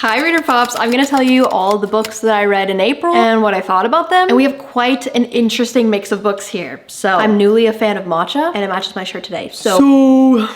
Hi Reader Pops, I'm gonna tell you all the books that I read in April and what I thought about them. And we have quite an interesting mix of books here. So I'm newly a fan of matcha and it matches my shirt today. So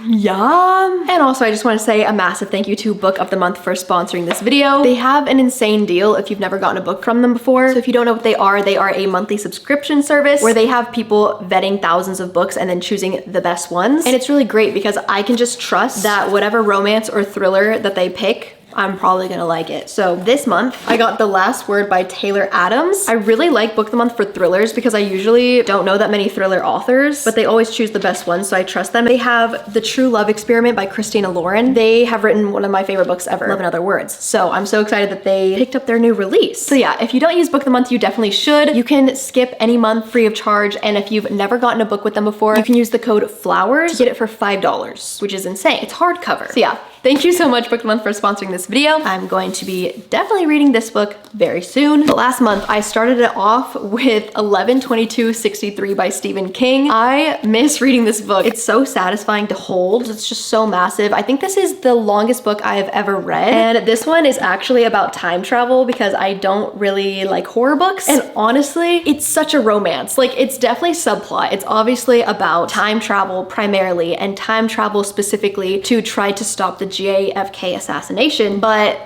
yeah. And also I just want to say a massive thank you to Book of the Month for sponsoring this video. They have an insane deal if you've never gotten a book from them before. So if you don't know what they are a monthly subscription service where they have people vetting thousands of books and then choosing the best ones. And it's really great because I can just trust that whatever romance or thriller that they pick, I'm probably gonna like it. So this month, I got The Last Word by Taylor Adams. I really like Book of the Month for thrillers because I usually don't know that many thriller authors, but they always choose the best ones, so I trust them. They have The True Love Experiment by Christina Lauren. They have written one of my favorite books ever, Love in Other Words. So I'm so excited that they picked up their new release. So yeah, if you don't use Book of the Month, you definitely should. You can skip any month free of charge, and if you've never gotten a book with them before, you can use the code FLOWERS to get it for $5, which is insane. It's hardcover. So yeah, thank you so much, Book of the Month, for sponsoring this video. I'm going to be definitely reading this book very soon. But last month, I started it off with 11/22/63 by Stephen King. I miss reading this book. It's so satisfying to hold. It's just so massive. I think this is the longest book I have ever read. And this one is actually about time travel because I don't really like horror books. And honestly, it's such a romance. Like, it's definitely subplot. It's obviously about time travel primarily, and time travel specifically to try to stop the JFK assassination, but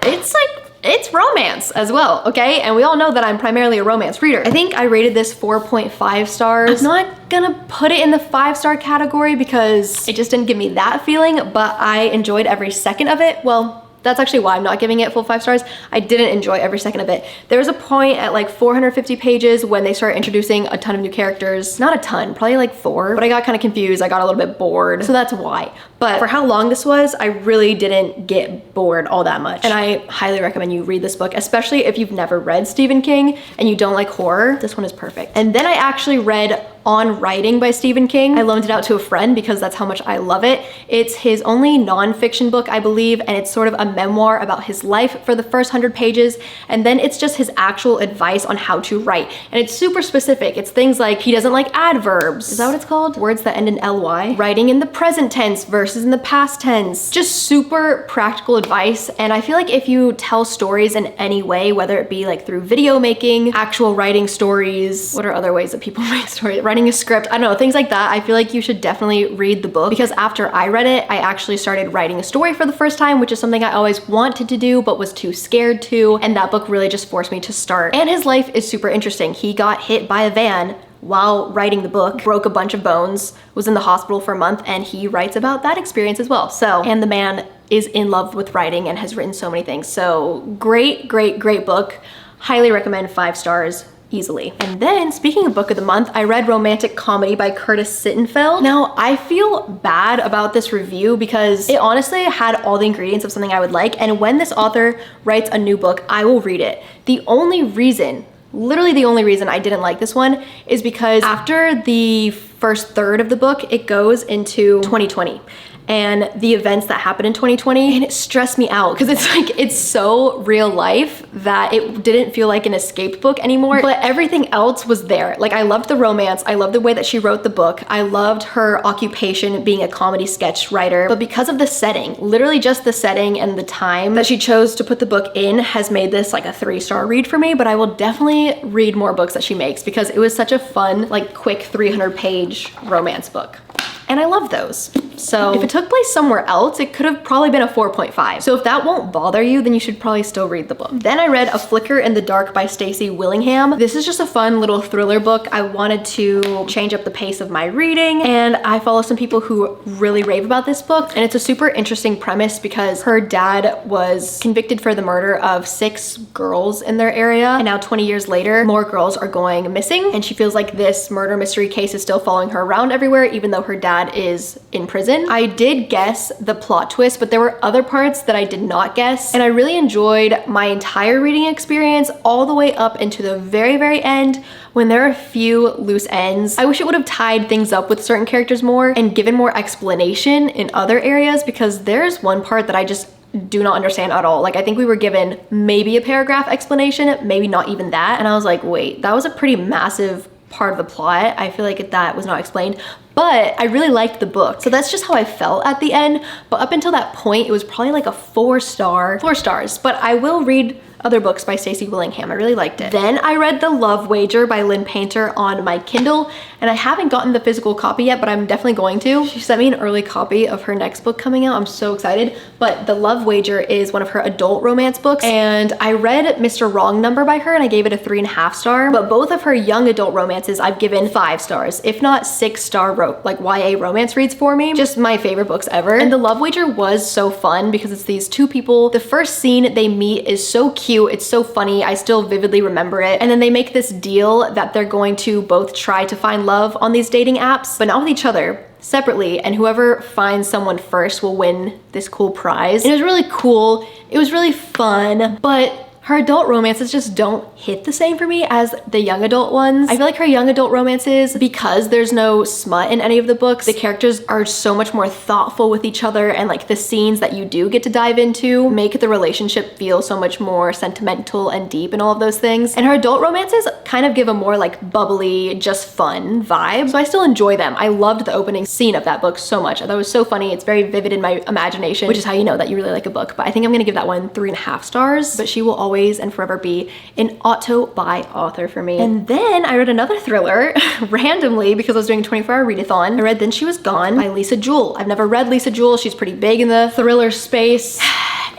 it's romance as well, okay? And we all know that I'm primarily a romance reader. I think I rated this 4.5 stars. I'm not gonna put it in the 5-star category because it just didn't give me that feeling, but I enjoyed every second of it. Well, that's actually why I'm not giving it full 5 stars. I didn't enjoy every second of it. There was a point at like 450 pages when they started introducing a ton of new characters. Not a ton, probably like 4, but I got kind of confused. I got a little bit bored, so that's why. But for how long this was, I really didn't get bored all that much. And I highly recommend you read this book, especially if you've never read Stephen King and you don't like horror. This one is perfect. And then I actually read On Writing by Stephen King. I loaned it out to a friend because that's how much I love it. It's his only nonfiction book, I believe, and it's sort of a memoir about his life for the first 100 pages, and then it's just his actual advice on how to write. And it's super specific. It's things like he doesn't like adverbs. Is that what it's called? Words that end in ly. Writing in the present tense versus in the past tense. Just super practical advice, and I feel like if you tell stories in any way, whether it be like through video making, actual writing stories, what are other ways that people make stories? Writing a script, I don't know, things like that. I feel like you should definitely read the book because after I read it, I actually started writing a story for the first time, which is something I always wanted to do but was too scared to, and that book really just forced me to start. And his life is super interesting. He got hit by a van while writing the book, broke a bunch of bones, was in the hospital for a month, and he writes about that experience as well. So, and the man is in love with writing and has written so many things. So great, great, great book. Highly recommend 5 stars. Easily. And then, speaking of Book of the Month, I read Romantic Comedy by Curtis Sittenfeld. Now, I feel bad about this review because it honestly had all the ingredients of something I would like, and when this author writes a new book, I will read it. The only reason, literally the only reason I didn't like this one is because after the first third of the book, it goes into 2020. And the events that happened in 2020, and it stressed me out because it's like, it's so real life that it didn't feel like an escape book anymore, but everything else was there. Like, I loved the romance, I loved the way that she wrote the book, I loved her occupation being a comedy sketch writer, but because of the setting, literally just the setting and the time that she chose to put the book in has made this like a 3-star read for me, but I will definitely read more books that she makes because it was such a fun, like quick 300-page romance book. And I love those. So if it took place somewhere else, it could have probably been a 4.5. So if that won't bother you, then you should probably still read the book. Then I read A Flicker in the Dark by Stacey Willingham. This is just a fun little thriller book. I wanted to change up the pace of my reading, and I follow some people who really rave about this book. And it's a super interesting premise because her dad was convicted for the murder of 6 girls in their area, and now 20 years later, more girls are going missing, and she feels like this murder mystery case is still following her around everywhere, even though her dad is in prison. I did guess the plot twist, but there were other parts that I did not guess, and I really enjoyed my entire reading experience all the way up into the very, very end when there are a few loose ends. I wish it would have tied things up with certain characters more and given more explanation in other areas, because there's one part that I just do not understand at all. Like, I think we were given maybe a paragraph explanation, maybe not even that, and I was like, wait, that was a pretty massive part of the plot. I feel like that was not explained, but I really liked the book. So that's just how I felt at the end. But up until that point, it was probably like a 4 stars. But I will read other books by Stacey Willingham. I really liked it. Then I read The Love Wager by Lynn Painter on my Kindle, and I haven't gotten the physical copy yet, but I'm definitely going to. She sent me an early copy of her next book coming out. I'm so excited. But The Love Wager is one of her adult romance books, and I read Mr. Wrong Number by her, and I gave it a 3.5 star. But both of her young adult romances, I've given 5 stars, if not 6-star like YA romance reads for me. Just my favorite books ever. And The Love Wager was so fun because it's these 2 people. The first scene they meet is so cute. It's so funny. I still vividly remember it. And then they make this deal that they're going to both try to find love on these dating apps, but not with each other, separately, and whoever finds someone first will win this cool prize. And it was really cool. It was really fun, but her adult romances just don't hit the same for me as the young adult ones. I feel like her young adult romances, because there's no smut in any of the books, the characters are so much more thoughtful with each other, and like the scenes that you do get to dive into make the relationship feel so much more sentimental and deep and all of those things. And her adult romances kind of give a more like bubbly, just fun vibe. So I still enjoy them. I loved the opening scene of that book so much. I thought it was so funny. It's very vivid in my imagination, which is how you know that you really like a book. But I think I'm gonna give that one 3.5 stars, but she will always and forever be an auto by author for me. And then I read another thriller randomly because I was doing a 24-hour readathon. I read Then She Was Gone by Lisa Jewell. I've never read Lisa Jewell. She's pretty big in the thriller space.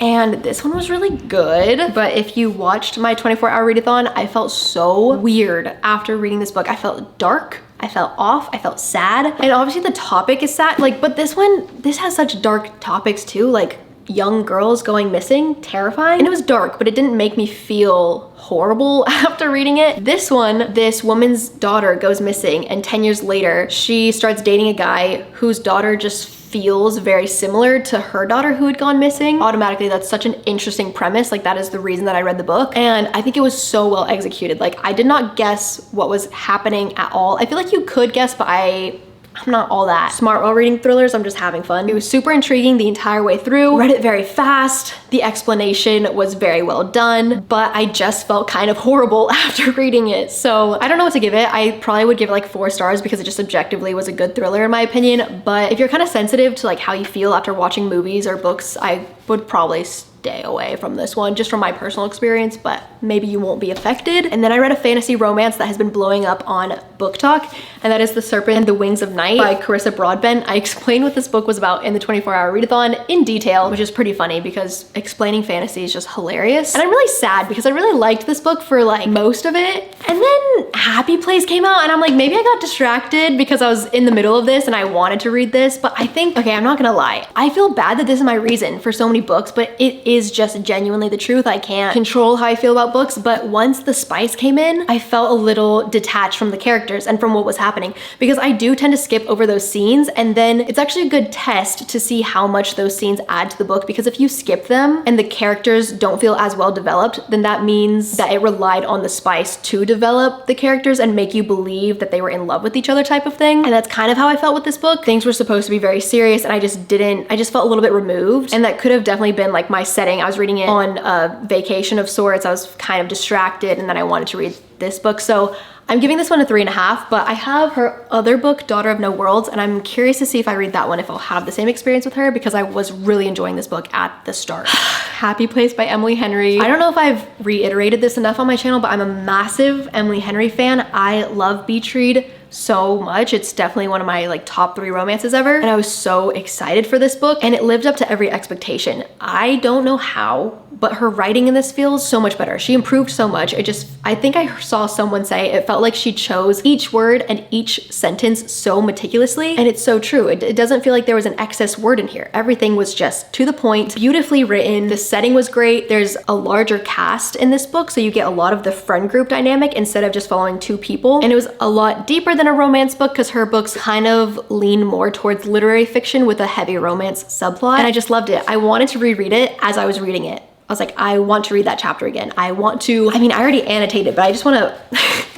And this one was really good, but if you watched my 24-hour readathon, I felt so weird after reading this book. I felt dark, I felt off, I felt sad, and obviously the topic is sad, like, but this has such dark topics too, like young girls going missing, terrifying. And it was dark, but it didn't make me feel horrible after reading it. This one, this woman's daughter goes missing, and 10 years later, she starts dating a guy whose daughter just feels very similar to her daughter who had gone missing. Automatically, that's such an interesting premise. Like, that is the reason that I read the book. And I think it was so well executed. Like, I did not guess what was happening at all. I feel like you could guess, but I'm not all that smart while reading thrillers. I'm just having fun. It was super intriguing the entire way through. Read it very fast. The explanation was very well done, but I just felt kind of horrible after reading it. So I don't know what to give it. I probably would give it like 4 stars because it just objectively was a good thriller in my opinion. But if you're kind of sensitive to like how you feel after watching movies or books, I would probably stay away from this one, just from my personal experience, but maybe you won't be affected. And then I read a fantasy romance that has been blowing up on Book Talk, and that is The Serpent and the Wings of Night by Carissa Broadbent. I explained what this book was about in the 24-hour readathon in detail, which is pretty funny because explaining fantasy is just hilarious. And I'm really sad because I really liked this book for like most of it. And then Happy Place came out, and I'm like, maybe I got distracted because I was in the middle of this and I wanted to read this, but I think, okay, I'm not gonna lie. I feel bad that this is my reason for so many books, but it is just genuinely the truth. I can't control how I feel about books, but once the spice came in, I felt a little detached from the characters and from what was happening, because I do tend to skip over those scenes, and then it's actually a good test to see how much those scenes add to the book, because if you skip them and the characters don't feel as well developed, then that means that it relied on the spice to develop the characters and make you believe that they were in love with each other type of thing. And that's kind of how I felt with this book. Things were supposed to be very serious, and I just felt a little bit removed, and that could have definitely been like my setting. I was reading it on a vacation of sorts. I was kind of distracted, and then I wanted to read this book. So I'm giving this one a 3.5, but I have her other book, Daughter of No Worlds, and I'm curious to see if I read that one, if I'll have the same experience with her, because I was really enjoying this book at the start. Happy Place by Emily Henry. I don't know if I've reiterated this enough on my channel, but I'm a massive Emily Henry fan. I love beach read so much. It's definitely one of my like top 3 romances ever, and I was so excited for this book, and it lived up to every expectation. I don't know how, but her writing in this feels so much better. She improved so much. I think I saw someone say it felt like she chose each word and each sentence so meticulously, and it's so true. It doesn't feel like there was an excess word in here. Everything was just to the point, beautifully written. The setting was great. There's a larger cast in this book, so you get a lot of the friend group dynamic instead of just following 2 people, and it was a lot deeper than a romance book, because her books kind of lean more towards literary fiction with a heavy romance subplot, and I just loved it. I wanted to reread it as I was reading it. I was like, I want to read that chapter again. I want to, I mean, I already annotated, but I just want to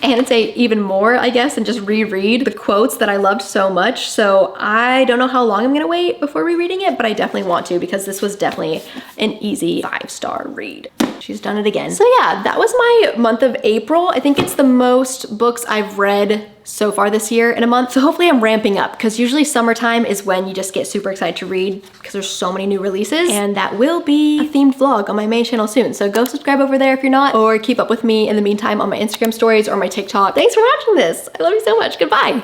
annotate even more, I guess, and just reread the quotes that I loved so much. So I don't know how long I'm gonna wait before rereading it, but I definitely want to, because this was definitely an easy 5-star read. She's done it again. So yeah, that was my month of April. I think it's the most books I've read so far this year in a month. So hopefully I'm ramping up, because usually summertime is when you just get super excited to read because there's so many new releases, and that will be a themed vlog on my main channel soon. So go subscribe over there if you're not, or keep up with me in the meantime on my Instagram stories or my TikTok. Thanks for watching this. I love you so much. Goodbye.